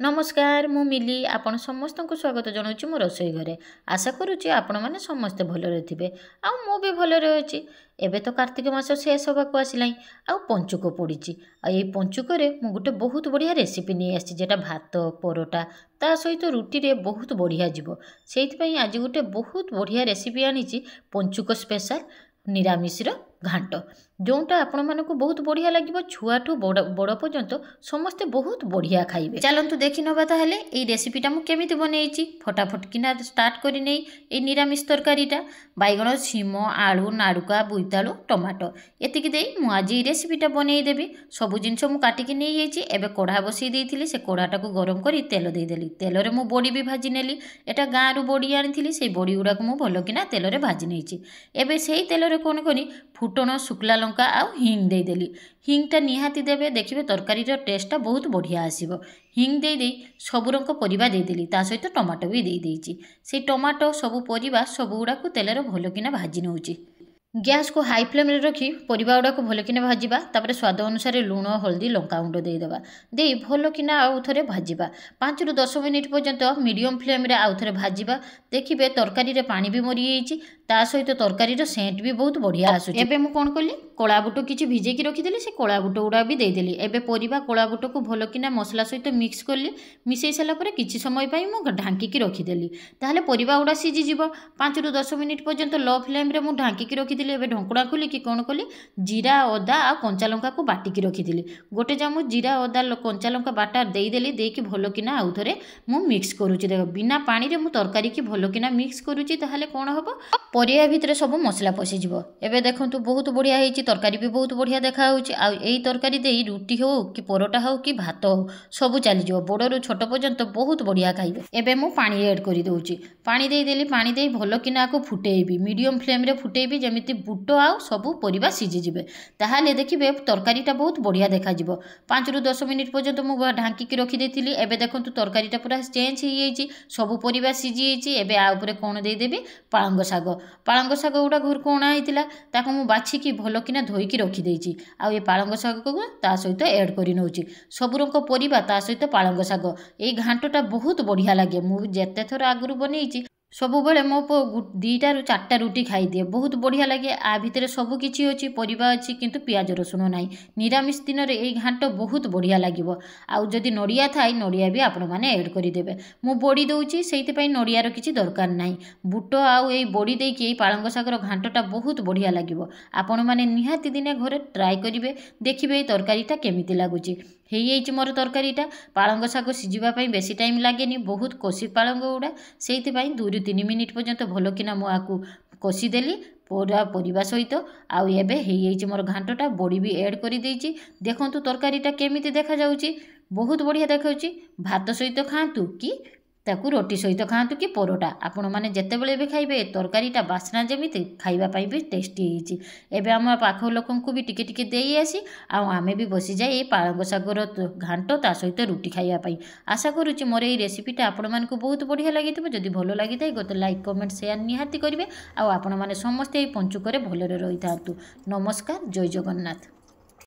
नमस्कार मु मिली आपण समस्त को स्वागत जनाऊँ मो रोसई घरे। आशा करुच्ची आपण मैंने समस्ते भलरे थे आ मु भी भलरे अच्छी। एबे तो कार्तिक मास शेष होगा आसला आ पंचुक पड़ी आई पंचुक मु गोटे बहुत बढ़िया रेसिपी नहीं आसी जेटा भात परोटा ता सहित रुटी रे बहुत बढ़िया जीव से आज गोटे बहुत बढ़िया रेसिपी आनी पंचुक स्पेशल निरामिष घांट जोटा आपण मानक बहुत बढ़िया लगे छुआठू बड़ पर्यंत समस्ते बहुत बढ़िया खाइबे। चलतु देखि नबा ताहले एई रेसिपीटा मु केमिति बनेइछि फटाफट किना स्टार्ट करि नै। एई निरामिष तरकारीटा बैगण सीम आलू नाड़ुका बोईतालू टमाटो एतिकी देई मु आज एई रेसिपीटा बनेइ देबी। सब जिनस मु काटिकी नै जाइछि। एबे कढ़ा बसई देइथिली से कढ़ाटाकू गरम करी तेल देइ देली। तेलरे मु बड़ी भी भाजी नेली। एटा गाँ रु बड़ी आनिथिली से बड़ी गुड़ाक मु भल किना तेलरे भाजी नेइछि। एबे सेई तेलरे कोन करी फुटण शुक्ला लंका आ हिंग दे देली। हिंगटा निहाती देबे देखिबे तरकारीर टेस्टटा बहुत बढ़िया आसीबो। हिंग दे दे सब रंग परिबा दे देली ता सहित टमाटो भी दे देइछि। से टमाटो सब परिबा सब गुड़ाक तेलरे भल किना भाजी नउछि। गैस को हाई फ्लेम रे रखी परिबा गुड़ा को भल किना भाजिबा। तापर स्वाद अनुसार लुण हल्दी लंका गुंड देदेबा दे भल किना आउ थरे भाजिबा 5 रु 10 मिनिट पर्यंत मीडियम फ्लेम रे आउ थरे भाजिबा। देखिबे तरकारी रे पानी भी मरी जाइछि ता सहित तरकारी सेंट भी बहुत बढ़िया आसुछि। एबे मु कोन कली कला बुट किछि भिजेकी रखिदेली से कला बुट गुड़ा भी देदेली। एबे परिबा कला बुट को भल किना मसला सहित मिक्स करली। मिसई साला परे किछि समय पई मु ढांकी रखिदेली ताहले परिबा गुड़ा सिझी जिवो। 5 रु 10 मिनिट पर्यंत लो फ्लेम रे मु ढांकी रखिदेली। एबे ढंकुड़ा खोली कि कोन कली जीरा अदा आ कंचा लंका को बाटिकी रखिदेली। गोटे चामच जीरा अदा कंचा लंका बाटा देदेली देकी भल किना आउ थरे मु मिक्स करूछि। देख बिना पानी रे मु तरकारी की भल किना मिक्स करूछि ताहले कोन हबो परिया भितरे सब मसला पशि जिवो। एबे देखंतु बहुत बढ़िया हेछि तरकारी भी बहुत बढ़िया देखा होछि। आ एई तरकारी देई रुटी हो कि परोटा हो कि भात हो सब चली जिवो। बड़ रु छोट पर्यंत बहुत बढ़िया खाइबे। एबे मु पानी ऐड करि दउछि। पानी देई देली। पानी देई भल किना को फुटेइबी मीडियम फ्लेम रे फुटेइबी जेमिति बुट आ सब परिबा सिझी जिवे। ताहाले देखिबे तरकारीटा बहुत बढ़िया देखा जिवो। 5 रु 10 मिनिट पर्यंत मु ढांकी की रखि देथिली। एबे देखंतु तरकारीटा पूरा चेंज हो जाइछि सब परिबा सिझी जाइछि। एबे आ ऊपर कोन देई देबी पालंग शाग गुड़ा घर को अणा होता ताको मु बाछिकी भल किना धोईकी रखी देइछि। आ ये पालंग शाग को ता सहित ऐड करि नउछि सब रंग परिबा ता सहित पालंग शाग। एई घांटटा बहुत बढ़िया लागे। मु जेते थर आगुरु बनेइछि सब बेले मो 2 रु 4 रुटी खाई दिए बहुत बढ़िया लगे। आ भितर सब किछि अछि परिबा अछि किंतु प्याज रसुन नाही। निरामिष दिन रे एई घांट बहुत बढ़िया लागिवो। आ जदि नड़िया थाई नड़िया भी आपण माने ऐड करि देबे। मु बड़ी दउछि सेति पई नड़िया रो किछि दरकार नाही। बुट आउ एई बड़ी देकी एई पालंग शागर घांटटा बहुत बढ़िया लागिवो। आपण माने निहाती दिने घरे ट्राई करिवे देखिबे एई तरकारीटा केमिति लागुछि। हेई एइछि मोर तरकारीटा पालंग शाग सिझिबा पई बेसी टाइम लागेनी बहुत कोसी पालंग गुड़ा सेति पई 2 रु 3 मिनिट पर्यंत भल किना मु आकु कोसी देली पूरा परिबा सहित। आउ एबे हेई एइछि मोर घांटटा बड़ी भी ऐड करि देइछि। देखंतु तरकारीटा केमिति देखा जाउछि बहुत बढ़िया देखाउछि। भात सहित खांतु कि ताकू रोटी सहित खांतु कि परोटा आपण माने जेतेबेले भी खाइबे तरकारीटा बास्ना जेमिति खाइबा पई भी टेस्टी हेछि। एबे हम पाख लोकंकु भी टिके टिके देई आसी आ आमे भी बसी जाई ए पालंग शागर घांट ता सहित रुटी खाइबा पई। आशा करूछि मोर ए रेसिपीटा आपण मानकु बहुत बढ़िया लागिथिबो। जदि भलो लागिथाय गोटे लाइक कमेंट शेयर निहाती करिवे। आ आपण माने समस्त ए पंचुकरे भलरे रहिथांतु। नमस्कार जय जगन्नाथ।